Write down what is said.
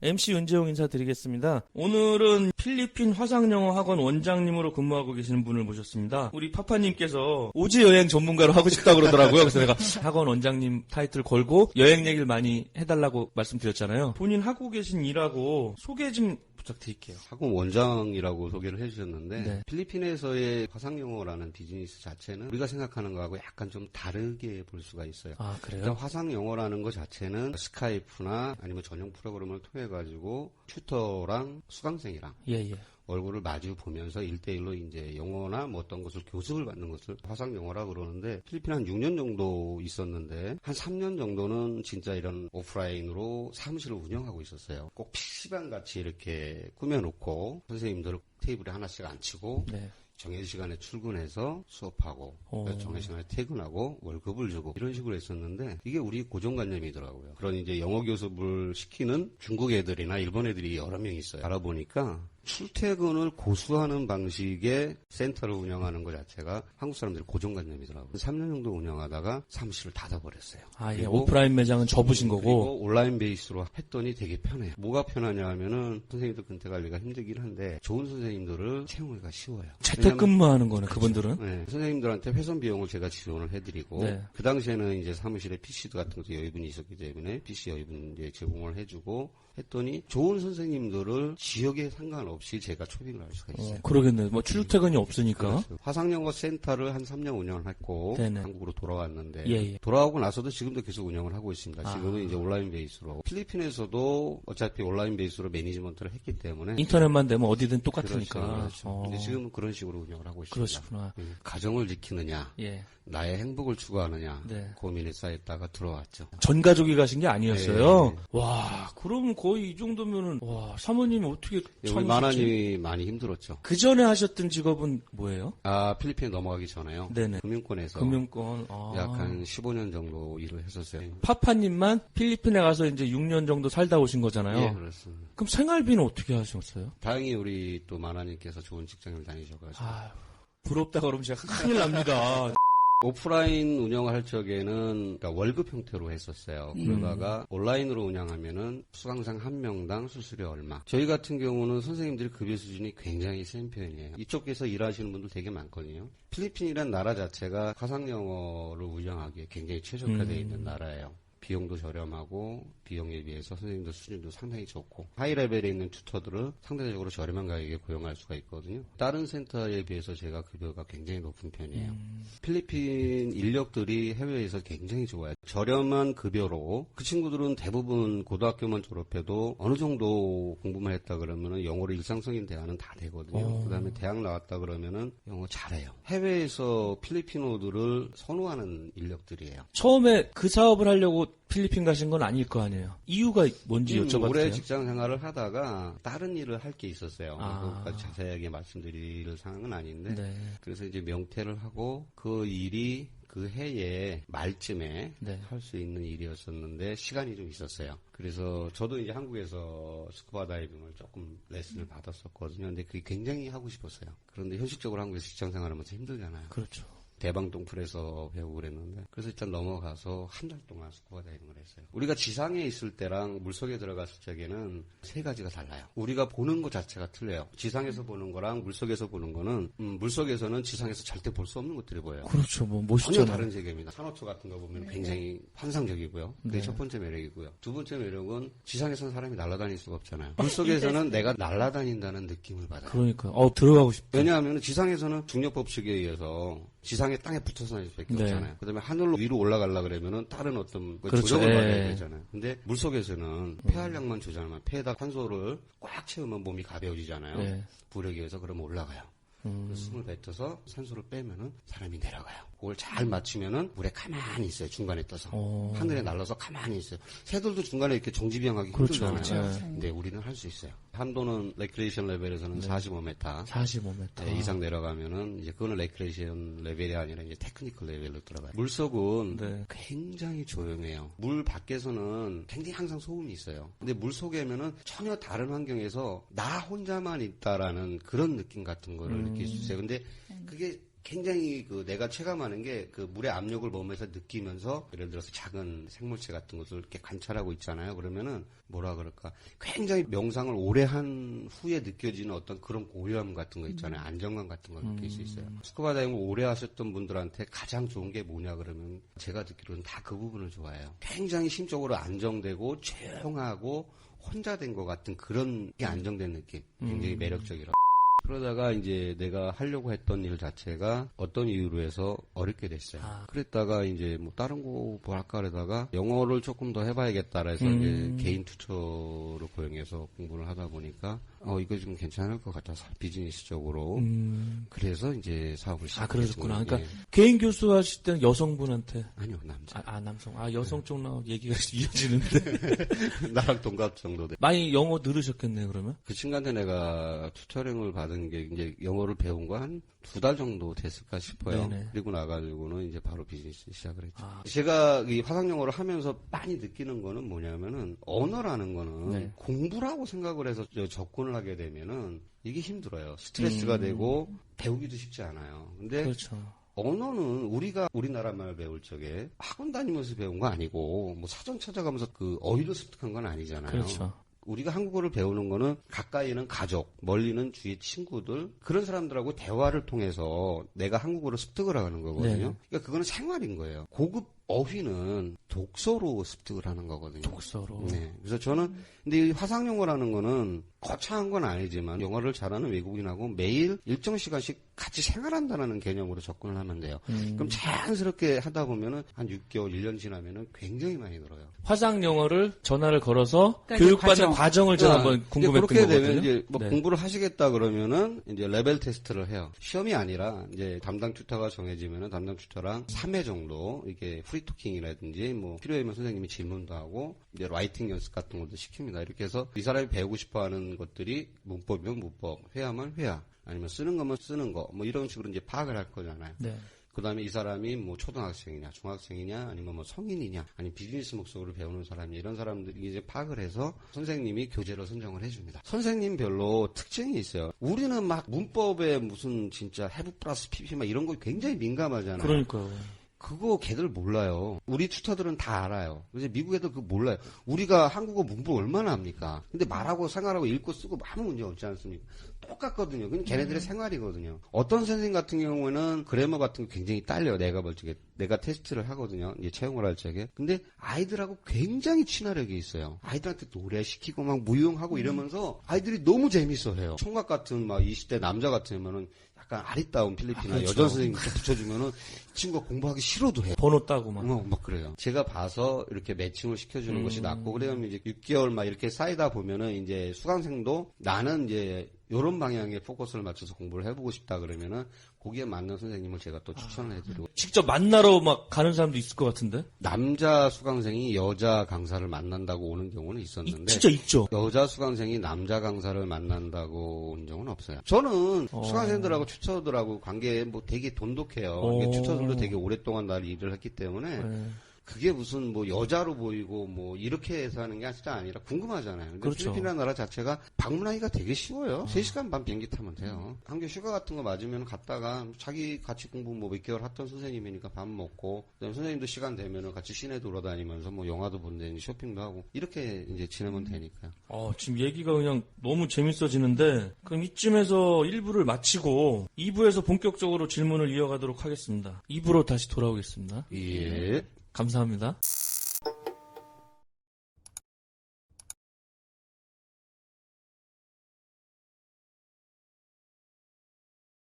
MC 윤재홍 인사드리겠습니다. 오늘은 필리핀 화상영어 학원 원장님으로 근무하고 계시는 분을 모셨습니다. 우리 파파님께서 오지 여행 전문가로 하고 싶다고 그러더라고요. 그래서 내가 학원 원장님 타이틀 걸고 여행 얘기를 많이 해달라고 말씀드렸잖아요. 본인 하고 계신 일하고 소개 좀 부탁드릴게요. 학원 원장이라고 소개를 해주셨는데 네. 필리핀에서의 화상영어라는 비즈니스 자체는 우리가 생각하는 거하고 약간 좀 다르게 볼 수가 있어요. 아, 그래요? 일단 화상영어라는 것 자체는 스카이프나 아니면 전용 프로그램을 통해 가지고 튜터랑 수강생이랑 예. 얼굴을 마주 보면서 1대1로 이제 영어나 뭐 어떤 것을 교습을 받는 것을 화상영어라 그러는데 필리핀 한 6년 정도 있었는데 한 3년 정도는 진짜 이런 오프라인으로 사무실을 운영하고 있었어요. 꼭 PC방 같이 이렇게 꾸며놓고 선생님들 테이블에 하나씩 앉히고 네. 정해진 시간에 출근해서 수업하고 정해진 시간에 퇴근하고 월급을 주고 이런 식으로 했었는데 이게 우리 고정관념이더라고요. 그런 이제 영어 교습을 시키는 중국 애들이나 일본 애들이 여러 명 있어요. 알아보니까 출퇴근을 고수하는 방식의 센터를 운영하는 것 자체가 한국 사람들의 고정관념이더라고요. 3년 정도 운영하다가 사무실을 닫아버렸어요. 아, 예. 오프라인 매장은 접으신 거고. 그리고 온라인 베이스로 했더니 되게 편해요. 뭐가 편하냐 하면은 선생님들 근태 관리가 힘들긴 한데 좋은 선생님들을 채용하기가 쉬워요. 재택근무하는 거네, 그분들은. 네. 선생님들한테 회선 비용을 제가 지원을 해드리고 네. 그 당시에는 이제 사무실에 PC도 같은 것도 여유분이 있었기 때문에 PC 여유분 이제 제공을 해주고 했더니 좋은 선생님들을 지역에 상관없이 제가 초빙을 할 수가 있어요. 그러겠네. 뭐 출퇴근이 없으니까. 그렇죠. 화상영어 센터를 한 3년 운영을 했고 네네. 한국으로 돌아왔는데 예. 돌아오고 나서도 지금도 계속 운영을 하고 있습니다. 지금은 이제 온라인 베이스로 필리핀에서도 어차피 온라인 베이스로 매니지먼트를 했기 때문에 인터넷만 되면 어디든 똑같으니까. 그렇죠. 근데 지금은 그런 식으로 운영을 하고 있습니다. 그러시구나. 가정을 지키느냐 예. 나의 행복을 추구하느냐 네. 고민에 쌓였다가 들어왔죠. 전 가족이 가신 게 아니었어요. 네. 와, 그럼 거의 이 정도면은 와, 사모님이 어떻게 우리 참으셨지? 마나님이 많이 힘들었죠. 그 전에 하셨던 직업은 뭐예요? 필리핀에 넘어가기 전에요. 네네. 금융권에서 금융권. 약 한 15년 정도 일을 했었어요. 파파님만 필리핀에 가서 이제 6년 정도 살다 오신 거잖아요. 예, 그렇습니다. 그럼 생활비는 어떻게 하셨어요? 다행히 우리 또 마나님께서 좋은 직장을 다니셔가지고 아유, 부럽다 그러면 제가 큰일 납니다. 오프라인 운영을 할 적에는 그러니까 월급 형태로 했었어요. 그러다가 온라인으로 운영하면은 수강생 한 명당 수수료 얼마. 저희 같은 경우는 선생님들이 급여 수준이 굉장히 센 편이에요. 이쪽에서 일하시는 분들 되게 많거든요. 필리핀이란 나라 자체가 화상영어를 운영하기에 굉장히 최적화되어 있는 나라예요. 비용도 저렴하고 비용에 비해서 선생님들 수준도 상당히 좋고 하이레벨에 있는 튜터들을 상대적으로 저렴한 가격에 고용할 수가 있거든요. 다른 센터에 비해서 제가 급여가 굉장히 높은 편이에요. 필리핀 인력들이 해외에서 굉장히 좋아요. 저렴한 급여로 그 친구들은 대부분 고등학교만 졸업해도 어느 정도 공부만 했다 그러면은 영어로 일상적인 대화는 다 되거든요. 그다음에 대학 나왔다 그러면은 영어 잘해요. 해외에서 필리핀어들을 선호하는 인력들이에요. 처음에 그 사업을 하려고 필리핀 가신 건 아닐 거 아니에요. 이유가 뭔지 여쭤봐도 오래 돼요? 직장 생활을 하다가 다른 일을 할 게 있었어요. 아. 그것까지 자세하게 말씀드릴 상황은 아닌데 네. 그래서 이제 명퇴를 하고 그 일이 그 해의 말쯤에 네. 할 수 있는 일이었었는데 시간이 좀 있었어요. 그래서 저도 이제 한국에서 스쿠버 다이빙을 조금 레슨을 받았었거든요. 근데 그게 굉장히 하고 싶었어요. 그런데 현실적으로 한국에서 직장 생활하면서 힘들잖아요. 그렇죠. 대방동풀에서 배우고 그랬는데 그래서 일단 넘어가서 한 달 동안 스쿠버 다이빙을 했어요. 우리가 지상에 있을 때랑 물속에 들어갔을 적에는 세 가지가 달라요. 우리가 보는 것 자체가 틀려요. 지상에서 보는 거랑 물속에서 보는 거는 물속에서는 지상에서 절대 볼 수 없는 것들이 보여요. 그렇죠. 뭐 전혀 멋있잖아요. 다른 세계입니다. 산호초 같은 거 보면 굉장히 환상적이고요. 그게 첫 번째 매력이고요. 두 번째 매력은 지상에서는 사람이 날아다닐 수가 없잖아요. 물속에서는 내가 날아다닌다는 느낌을 받아요. 그러니까 들어가고 싶다. 왜냐하면 지상에서는 중력 법칙에 의해서 지상에 땅에 붙어서 다닐 수밖에 네. 없잖아요. 그다음에 하늘로 위로 올라가려고 그러면은 다른 어떤 그렇죠. 조정을 예. 받아야 되잖아요. 근데 물속에서는 폐활량만 조절하면 폐에다 산소를 꽉 채우면 몸이 가벼워지잖아요. 네. 부력에 의해서 그러면 올라가요. 숨을 뱉어서 산소를 빼면은 사람이 내려가요. 그걸 잘 맞추면은 물에 가만히 있어요. 중간에 떠서. 하늘에 날아서 가만히 있어요. 새들도 중간에 이렇게 정지비행하기 그렇죠. 힘들잖아요. 그렇죠. 근데 우리는 할 수 있어요. 한도는 레크레이션 레벨에서는 45m. 45m. 네, 이상 내려가면은 이제 그거는 레크레이션 레벨이 아니라 이제 테크니컬 레벨로 들어가요. 물속은 네. 굉장히 조용해요. 물 밖에서는 굉장히 항상 소음이 있어요. 근데 물 속에면은 전혀 다른 환경에서 나 혼자만 있다라는 그런 느낌 같은 거를 느낄 수 있어요. 근데 그게 굉장히 내가 체감하는 게 물의 압력을 몸에서 느끼면서 예를 들어서 작은 생물체 같은 것을 이렇게 관찰하고 있잖아요. 그러면은 뭐라 그럴까? 굉장히 명상을 오래 한 후에 느껴지는 어떤 그런 고요함 같은 거 있잖아요. 안정감 같은 걸 느낄 수 있어요. 스쿠버 다이빙을 오래 하셨던 분들한테 가장 좋은 게 뭐냐 그러면 제가 듣기로는 다 그 부분을 좋아해요. 굉장히 심적으로 안정되고 조용하고 혼자 된 것 같은 그런 게 안정된 느낌. 굉장히 매력적이라. 그러다가 이제 내가 하려고 했던 일 자체가 어떤 이유로 해서 어렵게 됐어요. 그랬다가 이제 뭐 다른 거 뭐 할까 그러다가 영어를 조금 더 해봐야겠다 해서 이제 개인 튜터로 고용해서 공부를 하다 보니까 이거 좀 괜찮을 것 같아서 비즈니스적으로 그래서 이제 사업을 시작했어요. 그러셨구나. 그러니까 개인 교수 하실 때는 여성분한테 아니요, 남자. 남성. 여성 쪽 나와 얘기가 이어지는데. 나랑 동갑 정도 돼. 많이 영어 늘으셨겠네요, 그러면? 그 친구한테 내가 튜터링을 받은 게 이제 영어를 배운 거 한 2달 정도 됐을까 싶어요. 네네. 그리고 나가지고는 이제 바로 비즈니스 시작을 했죠. 제가 이 화상영어를 하면서 많이 느끼는 거는 뭐냐면은 언어라는 거는 네. 공부라고 생각을 해서 접근을 하게 되면은 이게 힘들어요. 스트레스가 되고 배우기도 쉽지 않아요. 근데 그렇죠. 언어는 우리가 우리나라 말 배울 적에 학원 다니면서 배운 거 아니고 뭐 사전 찾아가면서 어휘를 습득한 건 아니잖아요. 그렇죠. 우리가 한국어를 배우는 거는 가까이는 가족, 멀리는 주위 친구들 그런 사람들하고 대화를 통해서 내가 한국어를 습득을 하는 거거든요. 네. 그러니까 그거는 생활인 거예요. 고급 어휘는 독서로 습득을 하는 거거든요. 독서로. 네. 그래서 저는 근데 이 화상영어라는 거는 거창한 건 아니지만 영어를 잘하는 외국인하고 매일 일정 시간씩 같이 생활한다는 개념으로 접근을 하면 돼요. 그럼 자연스럽게 하다 보면은 한 6개월, 1년 지나면은 굉장히 많이 늘어요. 화상 영어를 전화를 걸어서 그러니까 교육받는 과정을 제가 한번 이제 궁금했던 그렇게 거거든요. 되면 이제 뭐 네. 공부를 하시겠다 그러면은 이제 레벨 테스트를 해요. 시험이 아니라 이제 담당 튜터가 정해지면은 담당 튜터랑 3회 정도 이게 프리토킹이라든지 뭐 필요하면 선생님이 질문도 하고 이제 라이팅 연습 같은 것도 시킵니다. 이렇게 해서 이 사람이 배우고 싶어하는 것들이 문법이면 문법, 회화면 회화, 아니면 쓰는 거면 쓰는 거, 뭐 이런 식으로 이제 파악을 할 거잖아요. 네. 그 다음에 이 사람이 뭐 초등학생이냐, 중학생이냐, 아니면 뭐 성인이냐, 아니 비즈니스 목적으로 배우는 사람이 이런 사람들이 이제 파악을 해서 선생님이 교재로 선정을 해줍니다. 선생님별로 특징이 있어요. 우리는 막 문법에 무슨 진짜 have 플러스 pp 막 이런 거 굉장히 민감하잖아요. 그러니까요. 그거 걔들 몰라요. 우리 튜터들은 다 알아요. 그래서 미국 애들 그거 몰라요. 우리가 한국어 문법 얼마나 합니까? 근데 말하고 생활하고 읽고 쓰고 아무 문제 없지 않습니까? 똑같거든요. 그냥 걔네들의 생활이거든요. 어떤 선생님 같은 경우에는 그래머 같은 거 굉장히 딸려요. 내가 볼 적에. 내가 테스트를 하거든요. 이제 채용을 할 적에. 근데 아이들하고 굉장히 친화력이 있어요. 아이들한테 노래 시키고 막 무용하고 이러면서 아이들이 너무 재밌어해요. 총각 같은 막 20대 남자 같으면은 약간 아리따운 필리핀이나 그렇죠. 여자 선생님 붙여주면은 친구가 공부하기 싫어도 해요. 번호 따고 막. 막 그래요. 제가 봐서 이렇게 매칭을 시켜주는 것이 낫고, 그러면 이제 6개월 막 이렇게 쌓이다 보면은 이제 수강생도 나는 이제 요런 방향에 포커스를 맞춰서 공부를 해보고 싶다 그러면은 거기에 맞는 선생님을 제가 또 추천을 해드리고. 직접 만나러 막 가는 사람도 있을 것 같은데? 남자 수강생이 여자 강사를 만난다고 오는 경우는 있었는데. 진짜 있죠. 여자 수강생이 남자 강사를 만난다고 온 적은 없어요. 저는 수강생들하고 튜터들하고 관계에 뭐 되게 돈독해요. 이게 튜터들도 되게 오랫동안 날 일을 했기 때문에 네. 그게 무슨 뭐 여자로 보이고 뭐 이렇게 해서 하는 게 진짜 아니라 궁금하잖아요. 근데 그렇죠. 필리핀이라는 나라 자체가 방문하기가 되게 쉬워요. 3시간 반 비행기 타면 돼요. 한교 휴가 같은 거 맞으면 갔다가 자기 같이 공부 뭐 몇 개월 했던 선생님이니까 밥 먹고, 그다음에 선생님도 시간 되면은 같이 시내 돌아다니면서 뭐 영화도 본다니 쇼핑도 하고 이렇게 이제 지내면 되니까요. 지금 얘기가 그냥 너무 재밌어지는데, 그럼 이쯤에서 1부를 마치고 2부에서 본격적으로 질문을 이어가도록 하겠습니다. 2부로 다시 돌아오겠습니다. 예. 감사합니다.